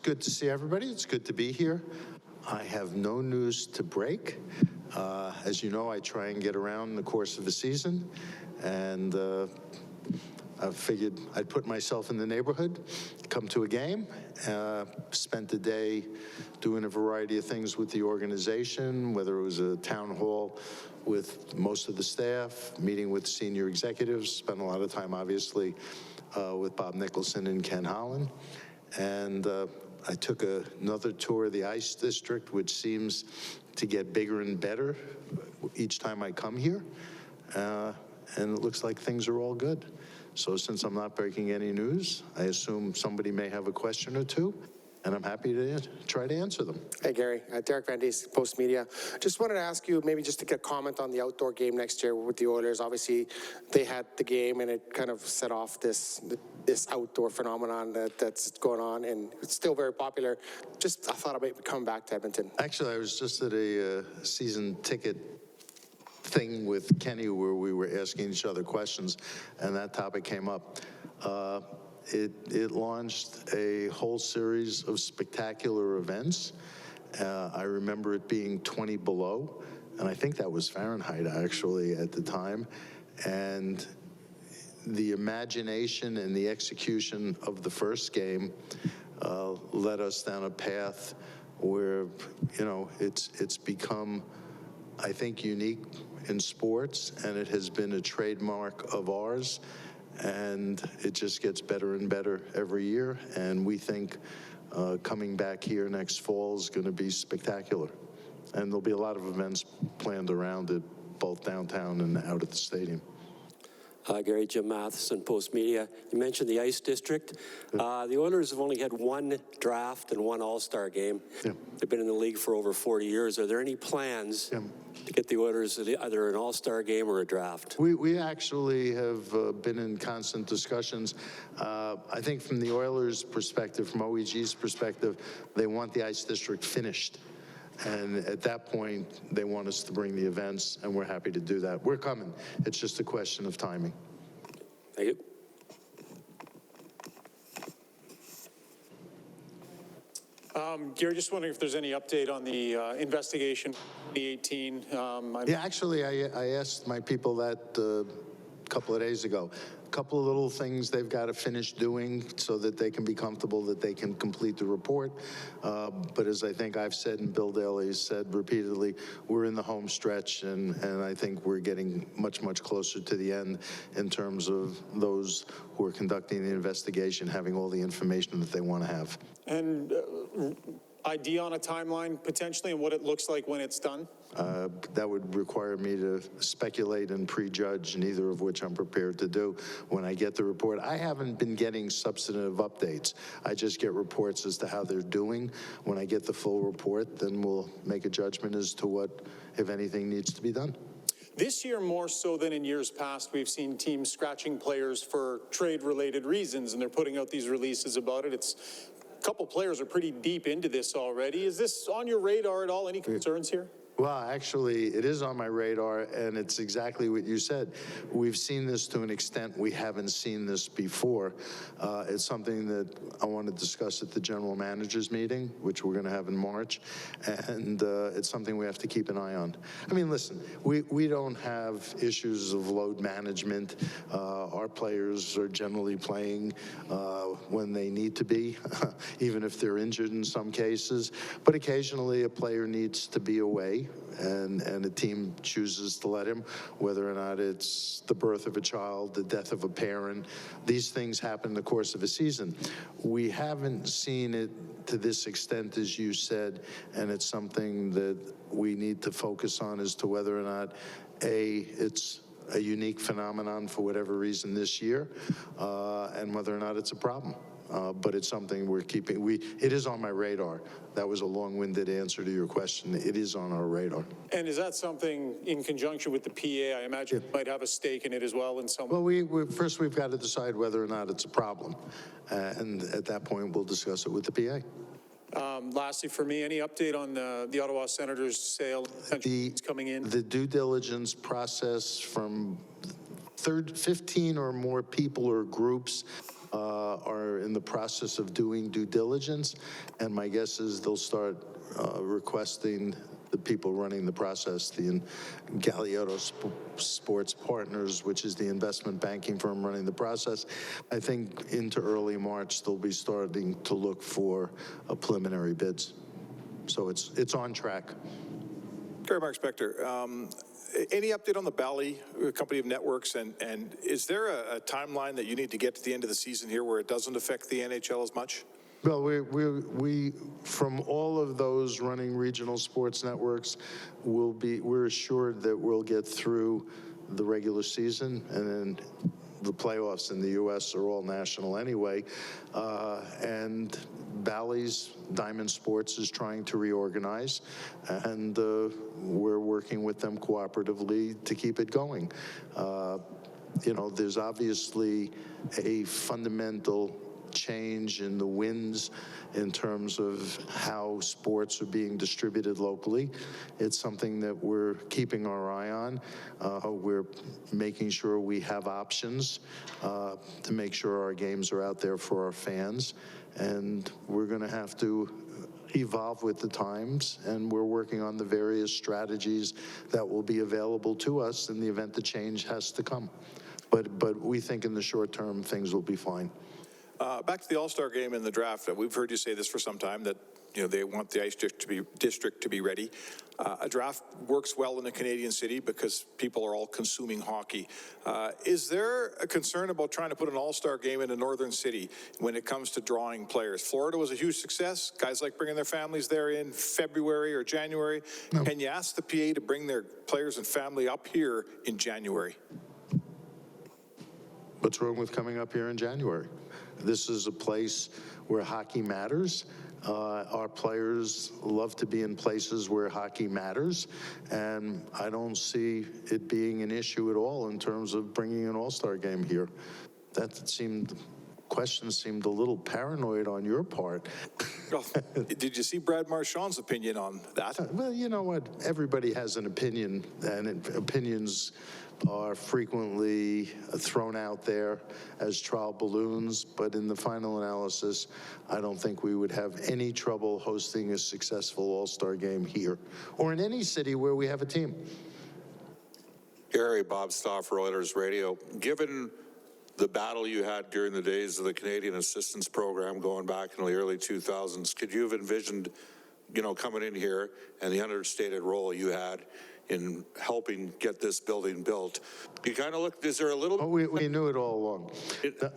good to see everybody. It's good to be here. I have no news to break. As you know, I try and get around in the course of a season, and I figured I'd put myself in the neighborhood, come to a game, spent the day doing a variety of things with the organization, whether it was a town hall with most of the staff, meeting with senior executives, spent a lot of time, obviously, with Bob Nicholson and Ken Holland. And I took another tour of the Ice District, which seems to get bigger and better each time I come here. And it looks like things are all good. So since I'm not breaking any news, I assume somebody may have a question or two, and I'm happy to try to answer them. Hey, Gary. Derek Van Diest, Post Media. Just wanted to ask you maybe just to get a comment on the outdoor game next year with the Oilers. Obviously, they had the game, and it kind of set off this outdoor phenomenon that's going on, and it's still very popular. Just, I thought about coming back to Edmonton. Actually, I was just at a season ticket thing with Kenny where we were asking each other questions, and that topic came up. It launched a whole series of spectacular events. I remember it being 20 below, and I think that was Fahrenheit actually at the time. And the imagination and the execution of the first game led us down a path where, you know, it's become, I think, unique in sports, and it has been a trademark of ours, and it just gets better and better every year, and we think coming back here next fall is going to be spectacular, and there'll be a lot of events planned around it, both downtown and out at the stadium. Gary, Jim Matheson, Post Media. You mentioned the Ice District. The Oilers have only had one draft and one All-Star game. Yeah. They've been in the league for over 40 years. Are there any plans to get the Oilers either an All-Star game or a draft? We actually have been in constant discussions. I think from the Oilers' perspective, from OEG's perspective, they want the Ice District finished. And at that point, they want us to bring the events, and we're happy to do that. We're coming. It's just a question of timing. Thank you. Gary, just wondering if there's any update on the investigation, 2018. Yeah, actually, I asked my people that a couple of days ago. A couple of little things they've got to finish doing so that they can be comfortable that they can complete the report. But as I think I've said and Bill Daly said repeatedly, we're in the home stretch, and I think we're getting much, much closer to the end in terms of those who are conducting the investigation having all the information that they want to have. And idea on a timeline potentially and what it looks like when it's done? That would require me to speculate and prejudge, neither of which I'm prepared to do when I get the report. I haven't been getting substantive updates. I just get reports as to how they're doing. When I get the full report, then we'll make a judgment as to what, if anything, needs to be done. This year, more so than in years past, we've seen teams scratching players for trade-related reasons, and they're putting out these releases about it. A couple players are pretty deep into this already. Is this on your radar at all? Any concerns here? Well, actually, it is on my radar, and it's exactly what you said. We've seen this to an extent we haven't seen this before. It's something that I want to discuss at the general managers meeting, which we're going to have in March, and it's something we have to keep an eye on. I mean, listen, we don't have issues of load management. Our players are generally playing when they need to be, even if they're injured in some cases. But occasionally a player needs to be away, and a team chooses to let him, whether or not it's the birth of a child, the death of a parent. These things happen in the course of a season. We haven't seen it to this extent, as you said, and it's something that we need to focus on as to whether or not, A, it's a unique phenomenon for whatever reason this year, and whether or not it's a problem. But it's something we're keeping. It is on my radar. That was a long-winded answer to your question. It is on our radar. And is that something in conjunction with the PA? I imagine it might have a stake in it as well in some way. Well, first we've got to decide whether or not it's a problem. And at that point, we'll discuss it with the PA. Lastly, for me, any update on the Ottawa Senators sale coming in? The due diligence process from 15 or more people or groups are in the process of doing due diligence, and my guess is they'll start requesting the people running the process, the Galeotto Sports Partners, which is the investment banking firm running the process. I think into early March, they'll be starting to look for preliminary bids. So it's on track. Gary Mark Spector, any update on the Bally Company of Networks, and is there a timeline that you need to get to the end of the season here where it doesn't affect the NHL as much? Well, we from all of those running regional sports networks, we're assured that we'll get through the regular season, and then the playoffs in the U.S. are all national anyway, and Bally's Diamond Sports is trying to reorganize, and we're working with them cooperatively to keep it going. You know, there's obviously a fundamental change in the winds in terms of how sports are being distributed locally. It's something that we're keeping our eye on. We're making sure we have options to make sure our games are out there for our fans. And we're going to have to evolve with the times, and we're working on the various strategies that will be available to us in the event the change has to come. But we think in the short term, things will be fine. Back to the All-Star game and the draft. We've heard you say this for some time, that they want the ice district to be ready. A draft works well in a Canadian city because people are all consuming hockey. Is there a concern about trying to put an All-Star game in a northern city when it comes to drawing players? Florida was a huge success. Guys like bringing their families there in February or January. No. Can you ask the PA to bring their players and family up here in January? What's wrong with coming up here in January? This is a place where hockey matters. Our players love to be in places where hockey matters, and I don't see it being an issue at all in terms of bringing an all-star game here. Question seemed a little paranoid on your part. Well, did you see Brad Marchand's opinion on that? Well, you know what? Everybody has an opinion, and opinions are frequently thrown out there as trial balloons, but in the final analysis, I don't think we would have any trouble hosting a successful all-star game here or in any city where we have a team. Gary, Bob Stauffer, Oilers Radio. Given the battle you had during the days of the Canadian Assistance Program going back in the early 2000s, could you have envisioned, coming in here and the understated role you had in helping get this building built? You kind of look, is there a little... Oh, we knew it all along.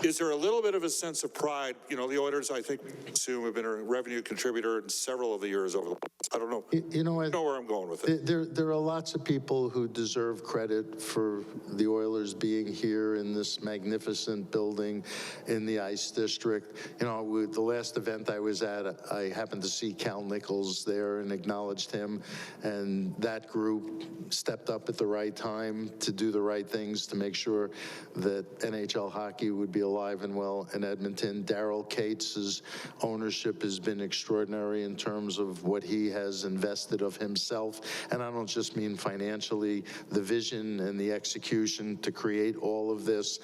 Is there a little bit of a sense of pride? The Oilers, I think, assume have been a revenue contributor in several of the years over the... I don't know. You know where I'm going with it. There are lots of people who deserve credit for the Oilers being here in this magnificent building in the Ice District. The last event I was at, I happened to see Cal Nichols there and acknowledged him, and that group stepped up at the right time to do the right things to make sure that NHL hockey would be alive and well in Edmonton. Daryl Cates' ownership has been extraordinary in terms of what he has invested of himself, and I don't just mean financially, the vision and the execution to create all of this.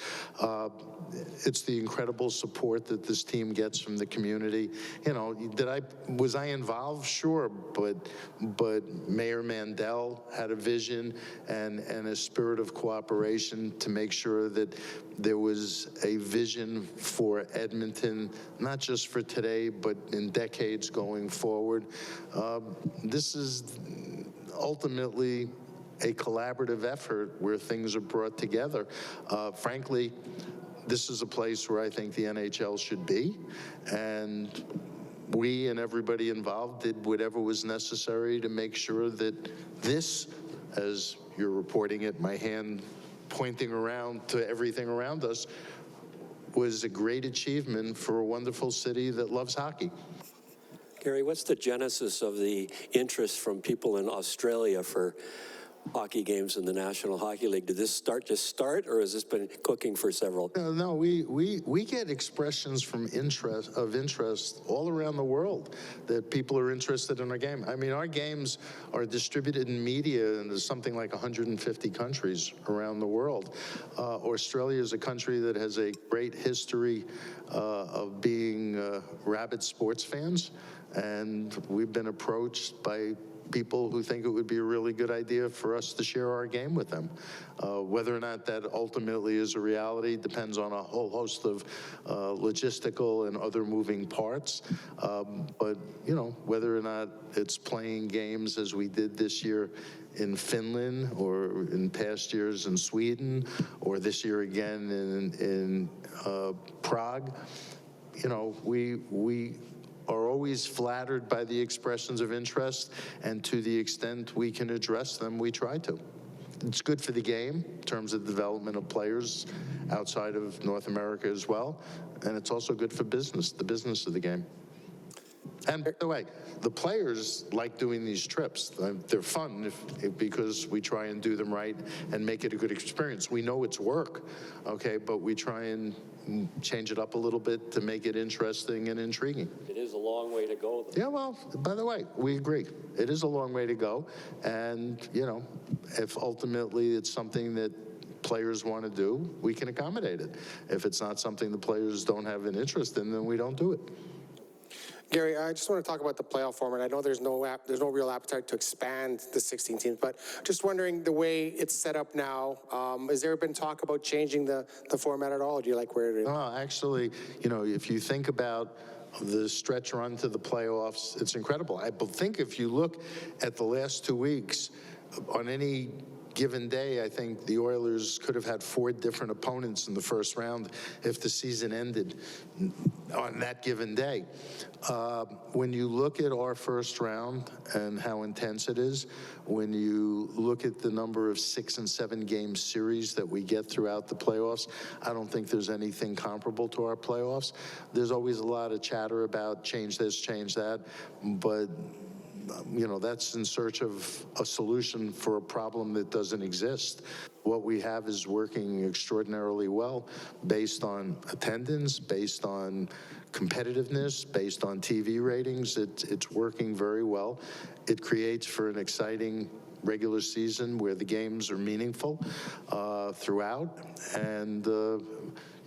It's the incredible support that this team gets from the community. Was I involved? Sure, but Mayor Mandel had a vision and a spirit of cooperation to make sure that there was a vision for Edmonton, not just for today, but in decades going forward. This is ultimately a collaborative effort where things are brought together. Frankly, this is a place where I think the NHL should be, and we and everybody involved did whatever was necessary to make sure that this, as you're reporting it, my hand pointing around to everything around us, was a great achievement for a wonderful city that loves hockey. Gary, what's the genesis of the interest from people in Australia for hockey games in the National Hockey League. Did this just start, or has this been cooking for several? No, we get expressions from interest all around the world that people are interested in our game. I mean, our games are distributed in media in something like 150 countries around the world. Australia is a country that has a great history of being rabid sports fans, and we've been approached by people who think it would be a really good idea for us to share our game with them. Whether or not that ultimately is a reality depends on a whole host of logistical and other moving parts. But, you know, whether or not it's playing games as we did this year in Finland or in past years in Sweden or this year again in Prague, you know, we are always flattered by the expressions of interest, and to the extent we can address them, we try to. It's good for the game in terms of development of players outside of North America as well, and it's also good for business, the business of the game. And by the way, the players like doing these trips. They're fun because we try and do them right and make it a good experience. We know it's work, okay, but we try and change it up a little bit to make it interesting and intriguing. It is a long way to go, though. Yeah, well, by the way, we agree. It is a long way to go. And, you know, if ultimately it's something that players want to do, we can accommodate it. If it's not something the players don't have an interest in, then we don't do it. Gary, I just want to talk about the playoff format. I know there's no real appetite to expand the 16 teams, but just wondering the way it's set up now, has there been talk about changing the format at all, or do you like where it is? No, actually, you know, if you think about the stretch run to the playoffs, it's incredible. I think if you look at the last 2 weeks, on any given day, I think the Oilers could have had 4 different opponents in the first round if the season ended on that given day. When you look at our first round and how intense it is, when you look at the number of 6 and 7 game series that we get throughout the playoffs, I don't think there's anything comparable to our playoffs. There's always a lot of chatter about change this, change that, but you know, that's in search of a solution for a problem that doesn't exist. What we have is working extraordinarily well based on attendance, based on competitiveness, based on TV ratings. It's working very well. It creates for an exciting regular season where the games are meaningful throughout. And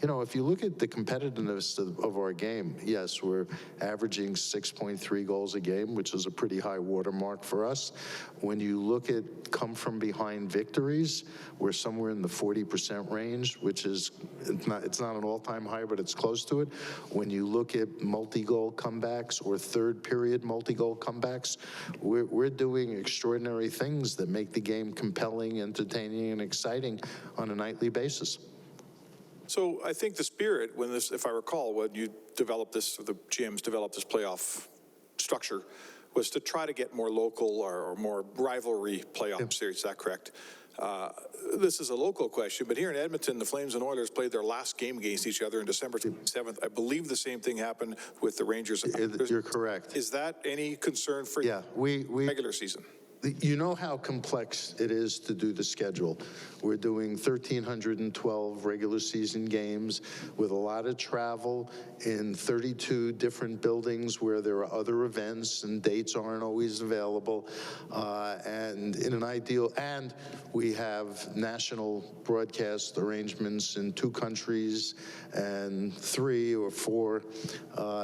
you know, if you look at the competitiveness of our game, yes, we're averaging 6.3 goals a game, which is a pretty high watermark for us. When you look at come from behind victories, we're somewhere in the 40% range, which is, it's not an all-time high, but it's close to it. When you look at multi-goal comebacks or third period multi-goal comebacks, we're doing extraordinary things that make the game compelling, entertaining, and exciting on a nightly basis. So I think the spirit, when this, if I recall, when you developed this, the GMs developed this playoff structure, was to try to get more local or more rivalry playoff series. Is that correct? This is a local question, but here in Edmonton, the Flames and Oilers played their last game against each other on December 27th. I believe the same thing happened with the Rangers. You're correct. Is that any concern for we regular season? You know how complex it is to do the schedule. We're doing 1,312 regular season games with a lot of travel in 32 different buildings where there are other events and dates aren't always available. And in an ideal, and we have national broadcast arrangements in 2 countries and 3 or 4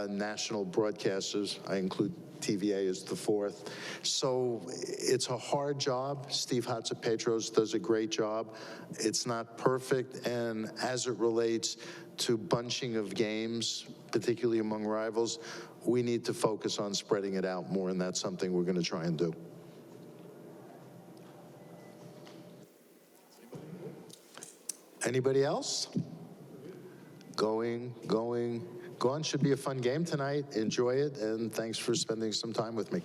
national broadcasters. I include TVA is the 4th. So it's a hard job. Steve Hatzapetros does a great job. It's not perfect, and as it relates to bunching of games, particularly among rivals, we need to focus on spreading it out more, and that's something we're going to try and do. Anybody else? Gone. Should be a fun game tonight. Enjoy it, and thanks for spending some time with me.